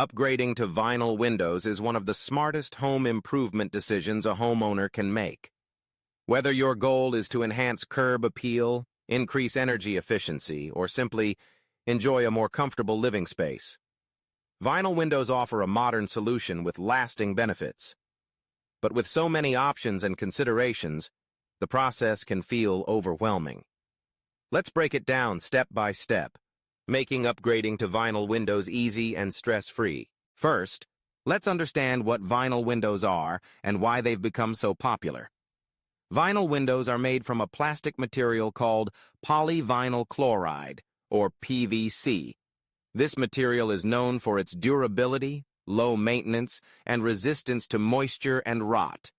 Upgrading to vinyl windows is one of the smartest home improvement decisions a homeowner can make. Whether your goal is to enhance curb appeal, increase energy efficiency, or simply enjoy a more comfortable living space, vinyl windows offer a modern solution with lasting benefits. But with so many options and considerations, the process can feel overwhelming. Let's break it down step by step, making upgrading to vinyl windows easy and stress-free. First, let's understand what vinyl windows are and why they've become so popular. Vinyl windows are made from a plastic material called polyvinyl chloride, or PVC. This material is known for its durability, low maintenance, and resistance to moisture and rot.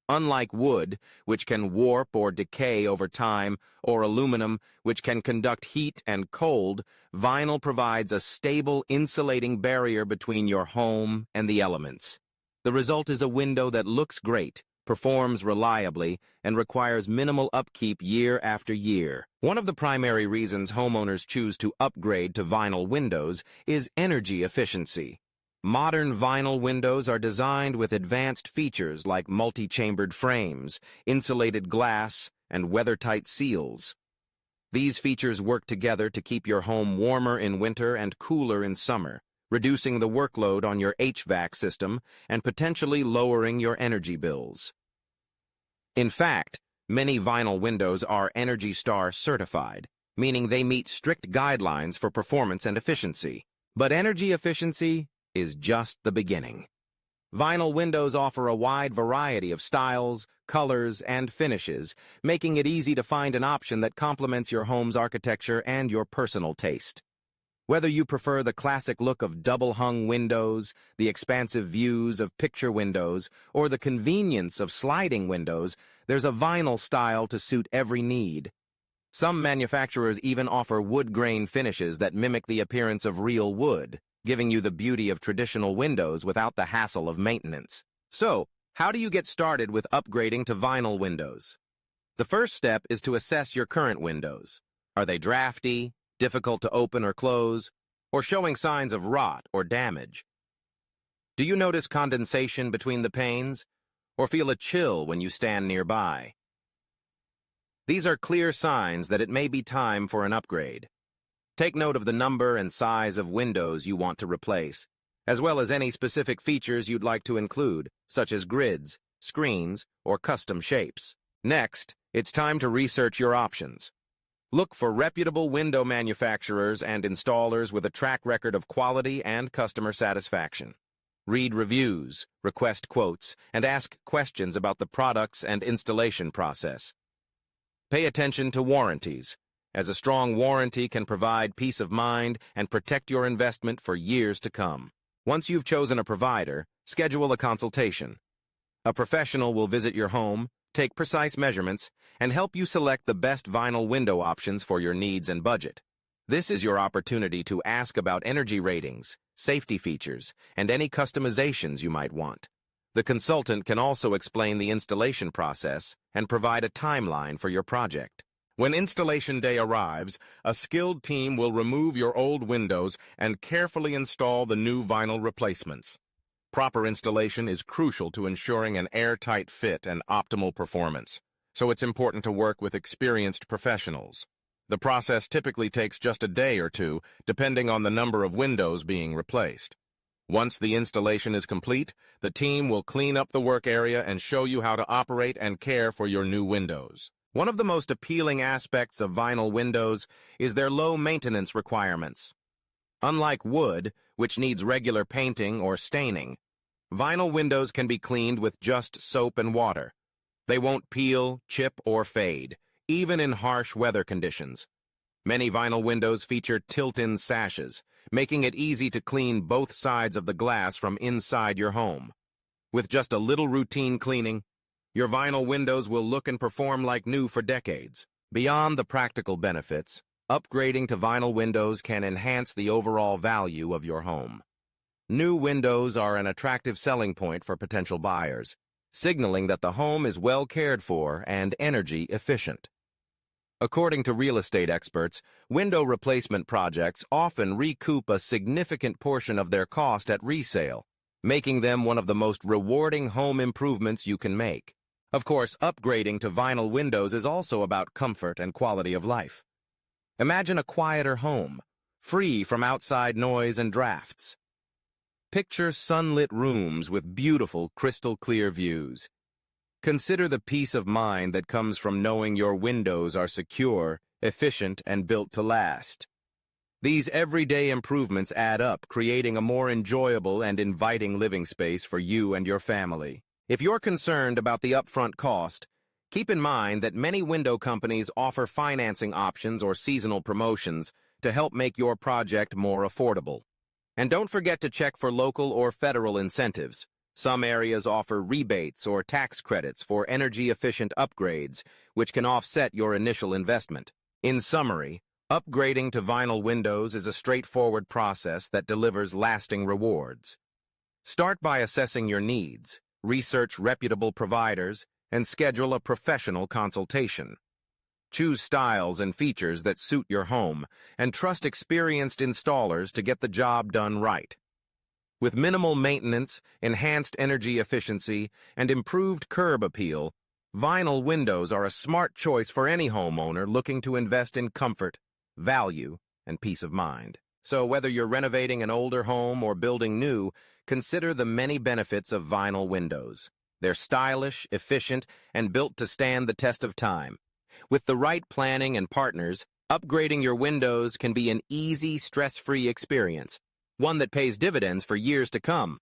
Unlike wood, which can warp or decay over time, or aluminum, which can conduct heat and cold, vinyl provides a stable, insulating barrier between your home and the elements. The result is a window that looks great, performs reliably, and requires minimal upkeep year after year. One of the primary reasons homeowners choose to upgrade to vinyl windows is energy efficiency. Modern vinyl windows are designed with advanced features like multi-chambered frames, insulated glass, and weather-tight seals. These features work together to keep your home warmer in winter and cooler in summer, reducing the workload on your HVAC system and potentially lowering your energy bills. In fact, many vinyl windows are ENERGY STAR certified, meaning they meet strict guidelines for performance and efficiency. But energy efficiency is just the beginning. Vinyl windows offer a wide variety of styles, colors, and finishes, making it easy to find an option that complements your home's architecture and your personal taste. Whether you prefer the classic look of double-hung windows, the expansive views of picture windows, or the convenience of sliding windows, there's a vinyl style to suit every need. Some manufacturers even offer wood grain finishes that mimic the appearance of real wood, giving you the beauty of traditional windows without the hassle of maintenance. So, how do you get started with upgrading to vinyl windows? The first step is to assess your current windows. Are they drafty, difficult to open or close, or showing signs of rot or damage? Do you notice condensation between the panes, or feel a chill when you stand nearby? These are clear signs that it may be time for an upgrade. Take note of the number and size of windows you want to replace, as well as any specific features you'd like to include, such as grids, screens, or custom shapes. Next, it's time to research your options. Look for reputable window manufacturers and installers with a track record of quality and customer satisfaction. Read reviews, request quotes, and ask questions about the products and installation process. Pay attention to warranties, as a strong warranty can provide peace of mind and protect your investment for years to come. Once you've chosen a provider, schedule a consultation. A professional will visit your home, take precise measurements, and help you select the best vinyl window options for your needs and budget. This is your opportunity to ask about energy ratings, safety features, and any customizations you might want. The consultant can also explain the installation process and provide a timeline for your project. When installation day arrives, a skilled team will remove your old windows and carefully install the new vinyl replacements. Proper installation is crucial to ensuring an airtight fit and optimal performance, so it's important to work with experienced professionals. The process typically takes just a day or two, depending on the number of windows being replaced. Once the installation is complete, the team will clean up the work area and show you how to operate and care for your new windows. One of the most appealing aspects of vinyl windows is their low maintenance requirements. Unlike wood, which needs regular painting or staining, vinyl windows can be cleaned with just soap and water. They won't peel, chip, or fade, even in harsh weather conditions. Many vinyl windows feature tilt-in sashes, making it easy to clean both sides of the glass from inside your home. With just a little routine cleaning, your vinyl windows will look and perform like new for decades. Beyond the practical benefits, upgrading to vinyl windows can enhance the overall value of your home. New windows are an attractive selling point for potential buyers, signaling that the home is well cared for and energy efficient. According to real estate experts, window replacement projects often recoup a significant portion of their cost at resale, making them one of the most rewarding home improvements you can make. Of course, upgrading to vinyl windows is also about comfort and quality of life. Imagine a quieter home, free from outside noise and drafts. Picture sunlit rooms with beautiful, crystal-clear views. Consider the peace of mind that comes from knowing your windows are secure, efficient, and built to last. These everyday improvements add up, creating a more enjoyable and inviting living space for you and your family. If you're concerned about the upfront cost, keep in mind that many window companies offer financing options or seasonal promotions to help make your project more affordable. And don't forget to check for local or federal incentives. Some areas offer rebates or tax credits for energy-efficient upgrades, which can offset your initial investment. In summary, upgrading to vinyl windows is a straightforward process that delivers lasting rewards. Start by assessing your needs, research reputable providers, and schedule a professional consultation. Choose styles and features that suit your home, and trust experienced installers to get the job done right. With minimal maintenance, enhanced energy efficiency, and improved curb appeal, vinyl windows are a smart choice for any homeowner looking to invest in comfort, value, and peace of mind. So whether you're renovating an older home or building new, consider the many benefits of vinyl windows. They're stylish, efficient, and built to stand the test of time. With the right planning and partners, upgrading your windows can be an easy, stress-free experience, one that pays dividends for years to come.